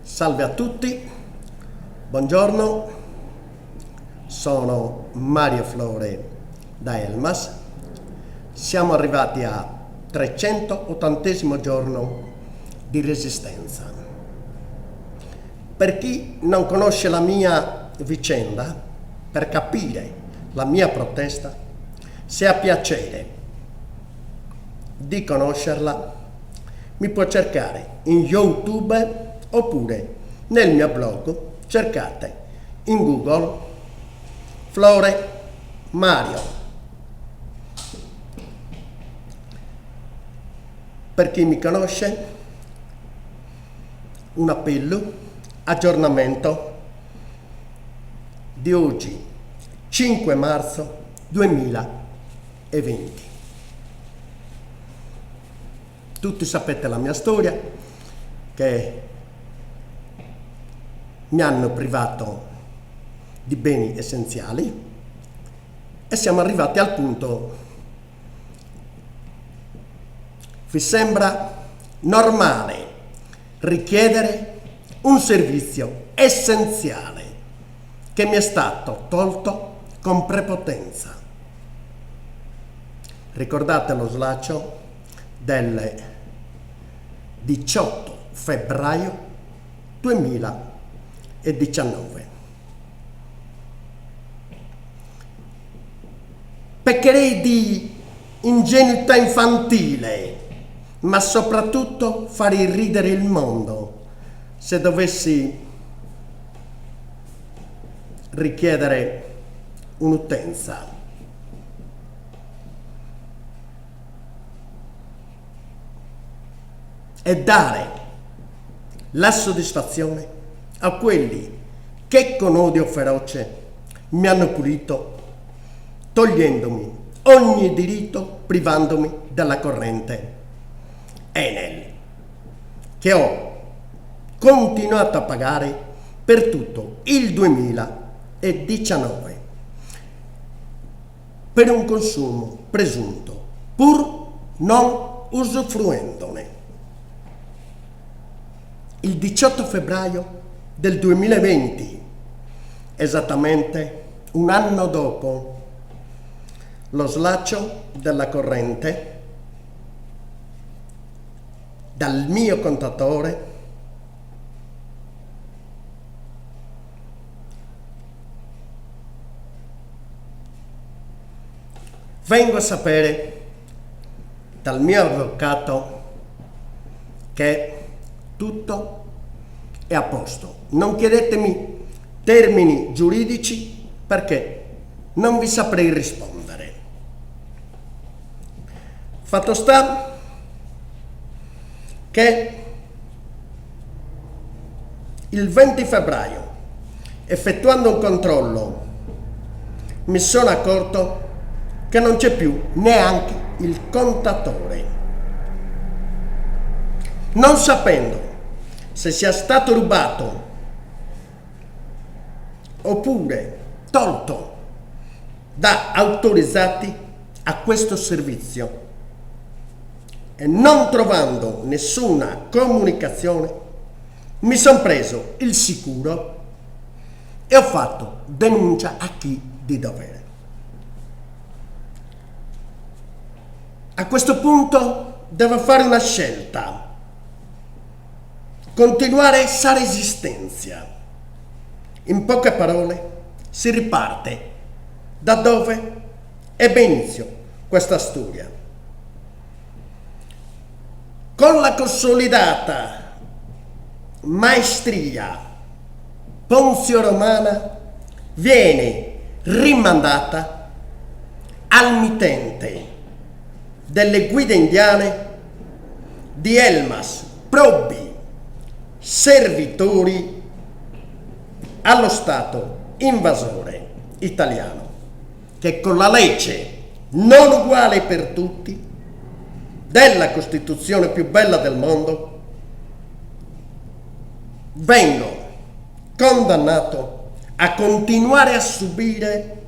Salve a tutti, buongiorno, sono Mario Flore da Elmas. Siamo arrivati a 380° giorno di resistenza. Per chi non conosce la mia vicenda, per capire la mia protesta, se ha piacere di conoscerla, mi può cercare in YouTube oppure nel mio blog. Cercate in Google Flore Mario. Per chi mi conosce, un appello, aggiornamento di oggi, 5 marzo 2020. Tutti sapete la mia storia, che mi hanno privato di beni essenziali e siamo arrivati al punto: vi sembra normale richiedere un servizio essenziale che mi è stato tolto con prepotenza? Ricordate lo slaccio del 18 febbraio 2019. Peccherei di ingenuità infantile, ma soprattutto farei ridere il mondo se dovessi richiedere un'utenza. E dare la soddisfazione a quelli che con odio feroce mi hanno pulito, togliendomi ogni diritto, privandomi della corrente Enel, che ho continuato a pagare per tutto il 2019 per un consumo presunto, pur non usufruendone. Il 18 febbraio del 2020, esattamente un anno dopo lo slaccio della corrente dal mio contatore, vengo a sapere dal mio avvocato che tutto è a posto. Non chiedetemi termini giuridici perché non vi saprei rispondere. Fatto sta che il 20 febbraio, effettuando un controllo, mi sono accorto che non c'è più neanche il contatore. Non sapendo se sia stato rubato oppure tolto da autorizzati a questo servizio e non trovando nessuna comunicazione, mi sono preso il sicuro e ho fatto denuncia a chi di dovere. A questo punto devo fare una scelta: continuare essa resistenza. In poche parole, si riparte da dove ebbe inizio questa storia. Con la consolidata maestria ponzio-romana viene rimandata al mittente delle guide indiane di Elmas, probi servitori allo Stato invasore italiano, che con la legge non uguale per tutti della Costituzione più bella del mondo vengo condannato a continuare a subire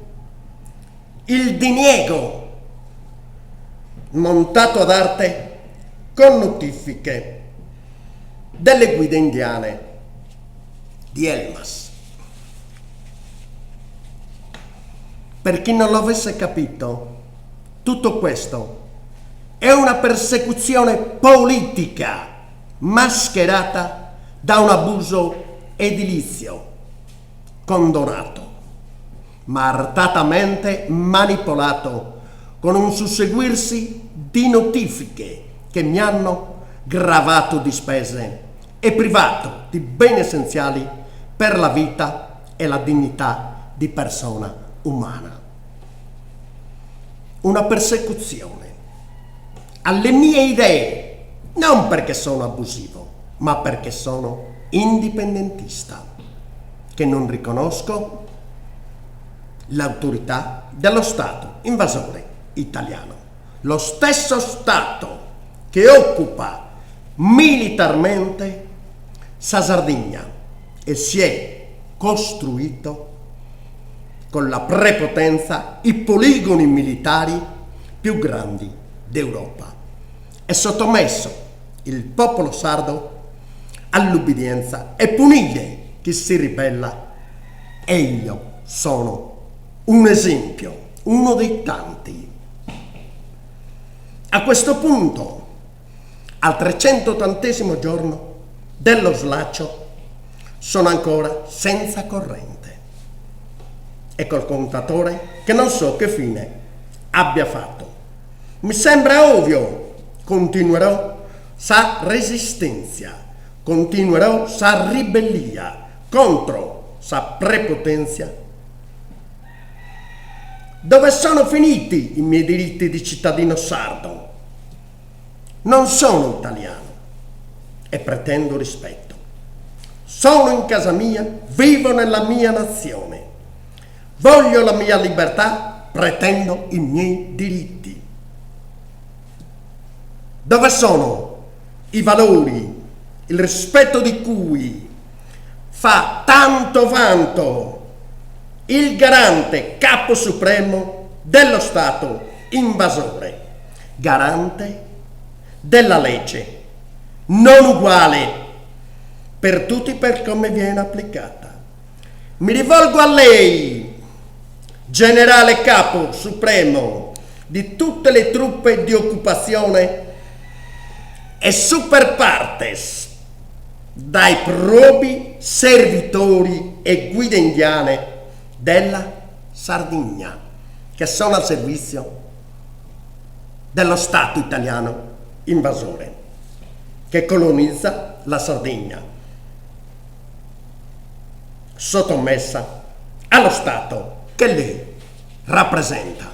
il diniego montato ad arte con notifiche delle guide indiane di Elmas. Per chi non lo avesse capito, tutto questo è una persecuzione politica mascherata da un abuso edilizio condonato, ma artatamente manipolato con un susseguirsi di notifiche che mi hanno gravato di spese e privato di beni essenziali per la vita e la dignità di persona umana. Una persecuzione alle mie idee, non perché sono abusivo, ma perché sono indipendentista, che non riconosco l'autorità dello Stato invasore italiano. Lo stesso Stato che occupa militarmente la Sardegna e si è costruito con la prepotenza i poligoni militari più grandi d'Europa e sottomesso il popolo sardo all'ubbidienza e punire chi si ribella. E io sono un esempio, uno dei tanti. A questo punto, al 380° giorno dello slaccio, sono ancora senza corrente e col contatore che non so che fine abbia fatto. Mi sembra ovvio, continuerò sa resistenza, continuerò sa ribellia contro sa prepotenza. Dove sono finiti i miei diritti di cittadino sardo? Non sono italiano e pretendo rispetto. Sono in casa mia, vivo nella mia nazione. Voglio la mia libertà, pretendo i miei diritti. Dove sono i valori, il rispetto di cui fa tanto vanto il garante capo supremo dello Stato invasore, garante della legge, non uguale per tutti per come viene applicata. Mi rivolgo a lei, generale capo supremo di tutte le truppe di occupazione e super partes, dai probi servitori e guide indiane della Sardegna, che sono al servizio dello Stato italiano invasore, che colonizza la Sardegna, sottomessa allo Stato che lei rappresenta.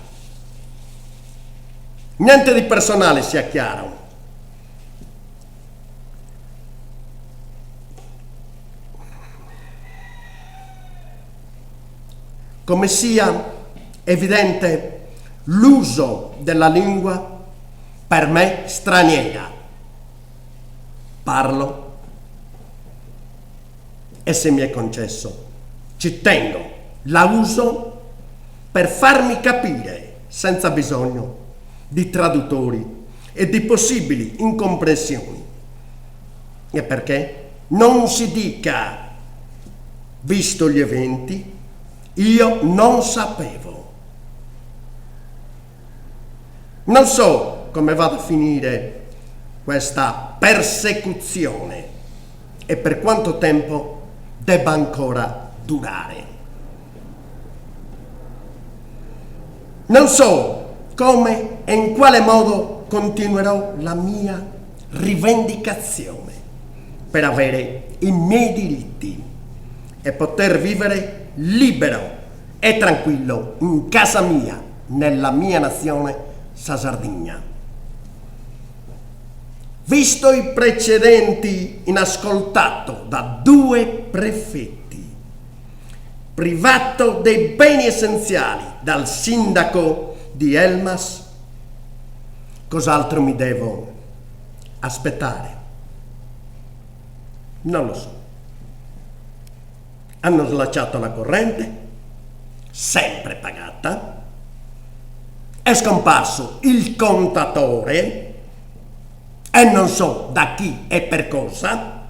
Niente di personale, sia chiaro. Come sia evidente l'uso della lingua per me straniera. Parlo e se mi è concesso, ci tengo, la uso per farmi capire senza bisogno di traduttori e di possibili incomprensioni. E perché non si dica, visto gli eventi, io non sapevo. Non so come vada a finire questa persecuzione e per quanto tempo debba ancora durare. Non so come e in quale modo continuerò la mia rivendicazione per avere i miei diritti e poter vivere libero e tranquillo in casa mia, nella mia nazione, la Sardegna. Visto i precedenti inascoltato da 2 prefetti, privato dei beni essenziali dal sindaco di Elmas, cos'altro mi devo aspettare? Non lo so. Hanno slacciato la corrente, sempre pagata, è scomparso il contatore e non so da chi e per cosa,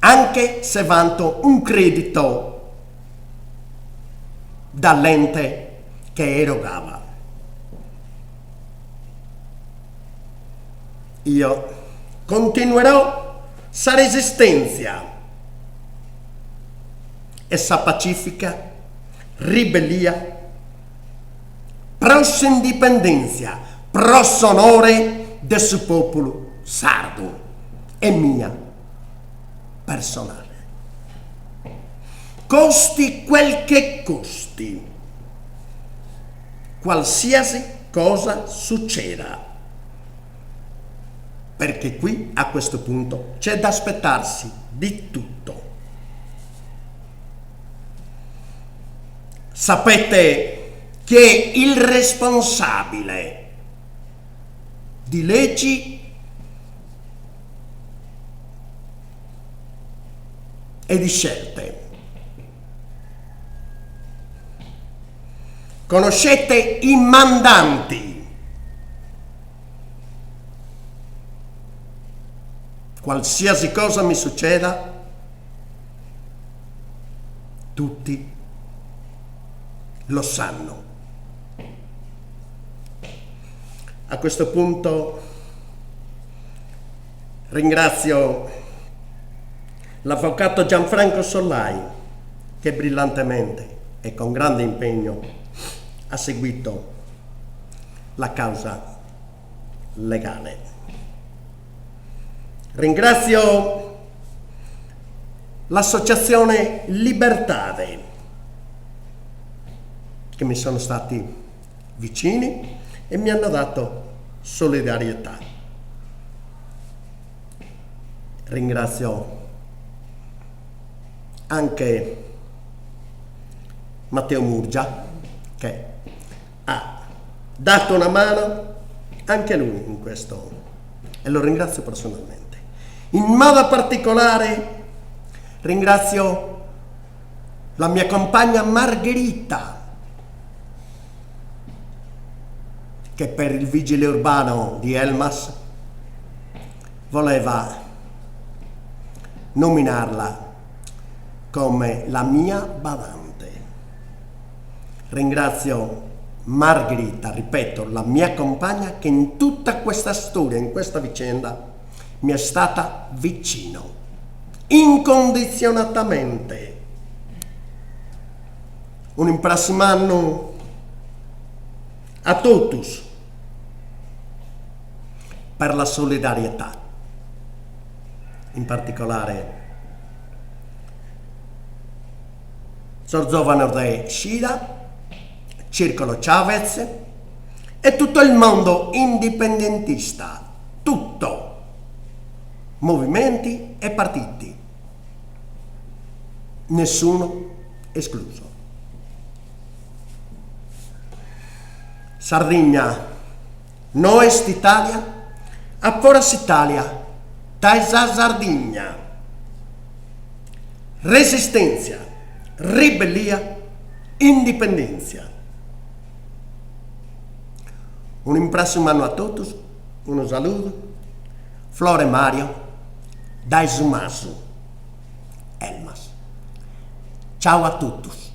anche se vanto un credito dall'ente che erogava. Io continuerò sa resistenza e sa pacifica ribellia pro indipendenza, pro sonore del suo popolo sardo e mia personale. Costi quel che costi, qualsiasi cosa succeda, perché qui a questo punto c'è da aspettarsi di tutto. Sapete che il responsabile di leggi e di scelte. Conoscete i mandanti. Qualsiasi cosa mi succeda, tutti lo sanno. A questo punto ringrazio l'avvocato Gianfranco Sollai che brillantemente e con grande impegno ha seguito la causa legale. Ringrazio l'associazione Libertade che mi sono stati vicini e mi hanno dato solidarietà. Ringrazio anche Matteo Murgia che ha dato una mano anche lui in questo e lo ringrazio personalmente. In modo particolare ringrazio la mia compagna Margherita che per il vigile urbano di Elmas voleva nominarla come la mia badante. Ringrazio Margherita, ripeto, la mia compagna che in tutta questa storia, in questa vicenda, mi è stata vicino, incondizionatamente. Un prossimo anno a tutti per la solidarietà, in particolare Zorzovano de Scida, Circolo Chavez e tutto il mondo indipendentista, tutto, movimenti e partiti, nessuno escluso. Sardegna, no est Italia, a foras Italia, taisa Sardegna. Resistenza, ribellia, indipendenza. Un prossimo anno a tutti, un saluto, Flore Mario, da Zumasu, Elmas. Ciao a tutti.